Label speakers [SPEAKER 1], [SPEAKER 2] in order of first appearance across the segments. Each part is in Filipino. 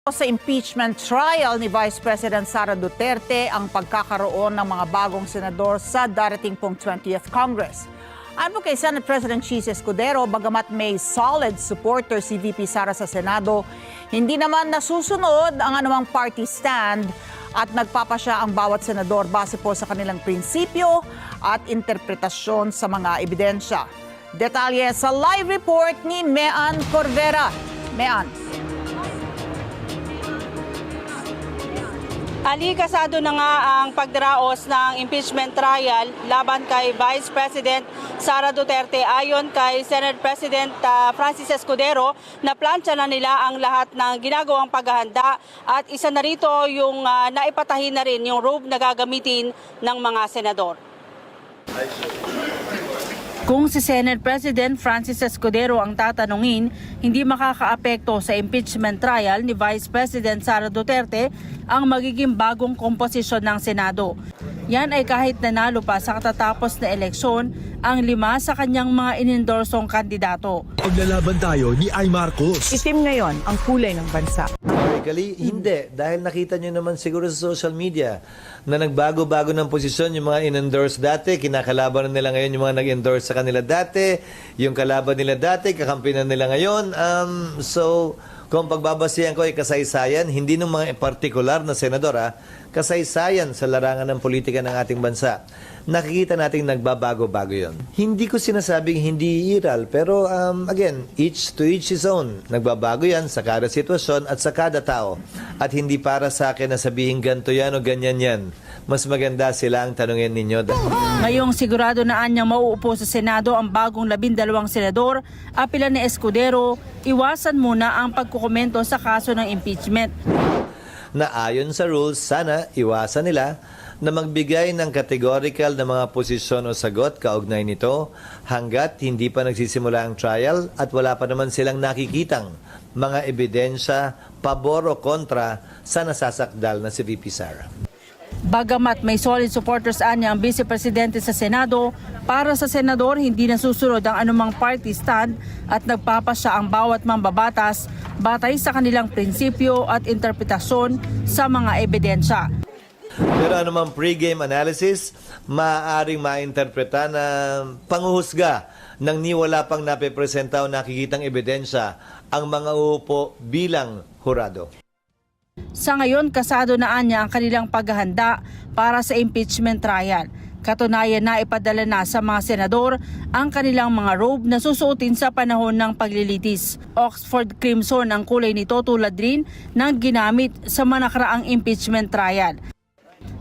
[SPEAKER 1] Sa impeachment trial ni Vice President Sara Duterte ang pagkakaroon ng mga bagong senador sa darating pong 20th Congress. Ayon kay Senate President Chis Escudero, bagamat may solid supporter si VP Sara sa Senado, hindi naman nasusunod ang anumang party stand at nagpapasya ang bawat senador base po sa kanilang prinsipyo at interpretasyon sa mga ebidensya. Detalye sa live report ni Mean Corvera. Mean.
[SPEAKER 2] Ali, kasado na nga ang pagdaraos ng impeachment trial laban kay Vice President Sara Duterte. Ayon kay Senate President Francis Escudero, naplansya na nila ang lahat ng ginagawang paghahanda at isa na rito yung naipatahin na rin yung robe na gagamitin ng mga senador. Kung si Senate President Francis Escudero ang tatanungin, hindi makakaapekto sa impeachment trial ni Vice President Sara Duterte ang magiging bagong komposisyon ng Senado. Yan ay kahit nanalo pa sa katatapos na eleksyon ang 5 sa kanyang mga inindorsong kandidato.
[SPEAKER 3] Paglalaban tayo ni Ay Marcos.
[SPEAKER 1] Itim ngayon ang kulay ng bansa.
[SPEAKER 4] Hindi. Dahil nakita nyo naman siguro sa social media na nagbago-bago ng posisyon yung mga in-endorse dati, kinakalaban nila ngayon yung mga nag-endorse sa kanila dati, yung kalaban nila dati, kakampinan nila ngayon. So, kung pagbabasihan ko ay kasaysayan, hindi ng mga partikular na senador, kasaysayan sa larangan ng politika ng ating bansa. Nakikita natin nagbabago-bago yon. Hindi ko sinasabing hindi iiral, pero again, each to each his own. Nagbabago yan sa kada sitwasyon at sa kada tao. At hindi para sa akin na sabihin ganito yan o ganyan yan. Mas maganda sila ang tanungin ninyo.
[SPEAKER 2] Ngayong sigurado na anyang mauupo sa Senado ang bagong 12 senador, apila ni Escudero, iwasan muna ang pagkukomento sa kaso ng impeachment.
[SPEAKER 4] Na ayon sa rules, sana iwasan nila na magbigay ng categorical na mga posisyon o sagot kaugnay nito hanggat hindi pa nagsisimula ang trial at wala pa naman silang nakikitang mga ebidensya, pabor o kontra sa nasasakdal na si VP Sara.
[SPEAKER 2] Bagamat may solid supporters anya ang Vice Presidente sa Senado, para sa senador hindi nasusunod ang anumang party stand at nagpapasya ang bawat mambabatas batay sa kanilang prinsipyo at interpretasyon sa mga ebidensya.
[SPEAKER 4] Pero anumang pre-game analysis, maaaring mainterpreta na panghuhusga ng niwala pang napipresenta o nakikitang ebidensya ang mga uupo bilang hurado.
[SPEAKER 2] Sa ngayon, kasado na anya ang kanilang paghahanda para sa impeachment trial. Katunayan na ipadala na sa mga senador ang kanilang mga robe na susuotin sa panahon ng paglilitis. Oxford Crimson ang kulay nito tulad rin ng ginamit sa manakaraang impeachment trial.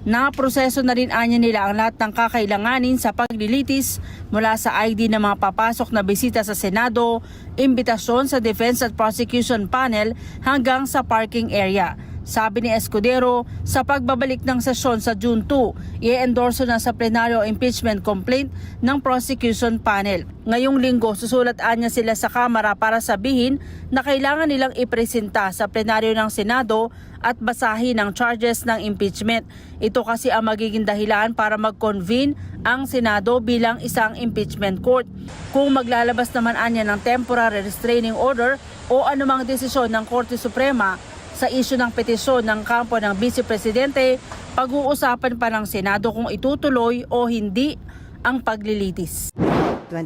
[SPEAKER 2] Naproseso na rin anya nila ang lahat ng kakailanganin sa paglilitis mula sa ID ng mga papasok na bisita sa Senado, imbitasyon sa Defense at Prosecution Panel hanggang sa parking area. Sabi ni Escudero, sa pagbabalik ng sesyon sa June 2, i-endorso na sa plenaryo impeachment complaint ng prosecution panel. Ngayong linggo, susulat anya sila sa Kamara para sabihin na kailangan nilang ipresenta sa plenaryo ng Senado at basahin ang charges ng impeachment. Ito kasi ang magiging dahilan para mag-convene ang Senado bilang isang impeachment court. Kung maglalabas naman anya ng temporary restraining order o anumang desisyon ng Korte Suprema sa isyu ng petisyon ng kampo ng Vice Presidente, pag-uusapan pa ng Senado kung itutuloy o hindi ang paglilitis.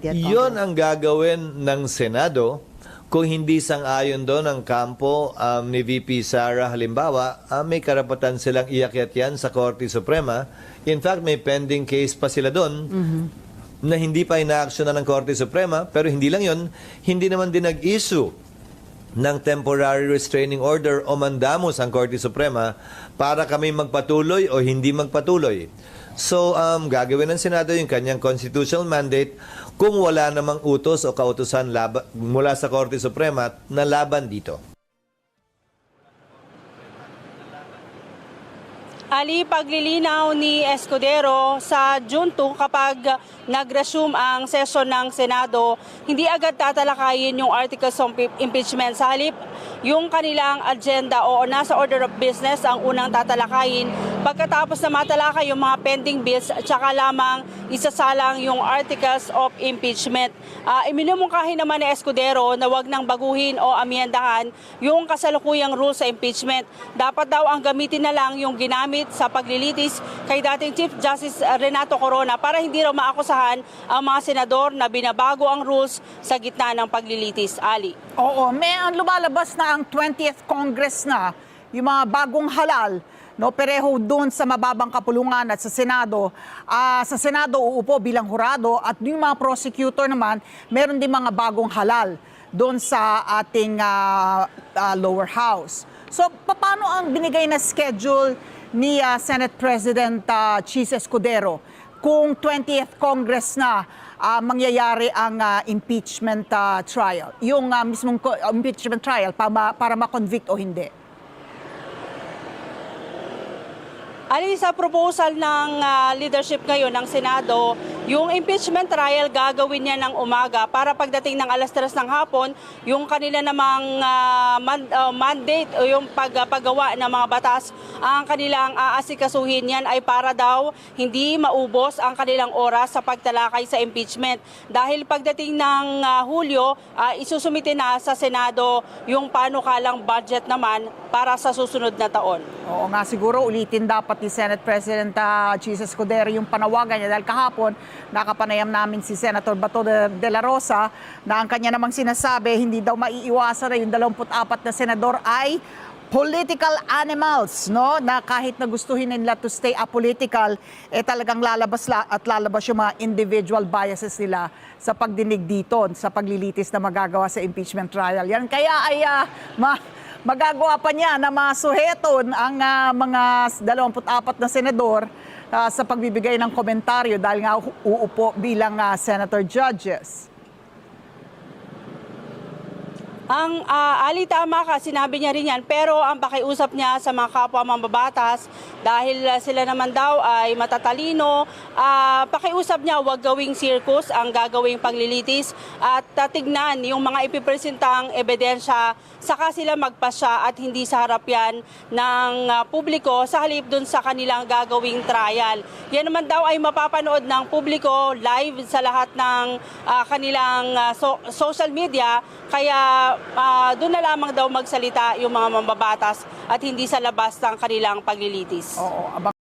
[SPEAKER 4] Iyon ang gagawin ng Senado kung hindi sang-ayon doon ang kampo ni VP Sara. Halimbawa, may karapatan silang iakyat yan sa Korte Suprema. In fact, may pending case pa sila doon na hindi pa ina-actionan ng Korte Suprema. Pero hindi lang yun, hindi naman din nag-issue ng temporary restraining order o mandamos ang Korte Suprema para kami magpatuloy o hindi magpatuloy. So, gagawin ng Senado yung kanyang constitutional mandate kung wala namang utos o kautusan mula sa Korte Suprema na laban dito.
[SPEAKER 2] Ali, paglilinaw ni Escudero sa June 2 kapag nag-resume ang session ng Senado, hindi agad tatalakayin yung articles of impeachment. Sa halip, yung kanilang agenda o nasa order of business ang unang tatalakayin pagkatapos na matalakay yung mga pending bills at saka lamang isasalang yung articles of impeachment. Iminumungkahi naman ni Escudero na wag nang baguhin o amyendahan yung kasalukuyang rule sa impeachment. Dapat daw ang gamitin na lang yung ginamit sa paglilitis kay dating Chief Justice Renato Corona para hindi raw maakusahan ang mga senador na binabago ang rules sa gitna ng paglilitis. Ali.
[SPEAKER 1] Oo, may ang lumalabas na ang 20th Congress na, yung mga bagong halal, no, pareho doon sa mababang kapulungan at sa Senado. Sa Senado uupo bilang hurado at yung mga prosecutor naman, meron din mga bagong halal doon sa ating lower house. So, paano ang binigay na schedule ni Senate President Chis Escudero kung 20th Congress na mangyayari ang impeachment trial? Yung mismong impeachment trial para ma-convict o hindi?
[SPEAKER 2] Ali, sa proposal ng leadership ngayon ng Senado, yung impeachment trial gagawin niya ng umaga para pagdating ng alas 3 ng hapon, yung kanila namang mandate o yung paggawa ng mga batas, ang kanilang aasikasuhin yan ay para daw hindi maubos ang kanilang oras sa pagtalakay sa impeachment. Dahil pagdating ng Hulyo, isusumite na sa Senado yung panukalang budget naman para sa susunod na taon.
[SPEAKER 1] Oo nga, siguro ulitin dapat ni Senate President Chis Escudero yung panawagan niya dahil kahapon nakapanayam namin si Senator Bato de la Rosa na ang kanya namang sinasabi hindi daw maiiwasan na yung 24 na senador ay political animals, no? Na kahit na gustuhin nila to stay apolitical, talagang lalabas yung mga individual biases nila sa pagdinig dito, sa paglilitis na magagawa sa impeachment trial. Yan kaya ay magagawa pa niya na masuheton ang mga 24 na senador sa pagbibigay ng komentaryo dahil nga uupo bilang senator judges.
[SPEAKER 2] Ang Ali, tama ka, sinabi niya rin yan, pero ang pakiusap niya sa mga kapwa mambabatas, dahil sila naman daw ay matatalino, pakiusap niya huwag gawing circus ang gagawing paglilitis at tignan yung mga ipipresentang ebidensya, saka sila magpasya at hindi sa harap yan ng publiko sa halip dun sa kanilang gagawing trial. Yan naman daw ay mapapanood ng publiko live sa lahat ng kanilang social media, kaya doon na lamang daw magsalita yung mga mambabatas at hindi sa labas ng kanilang paglilitis.
[SPEAKER 1] Oo,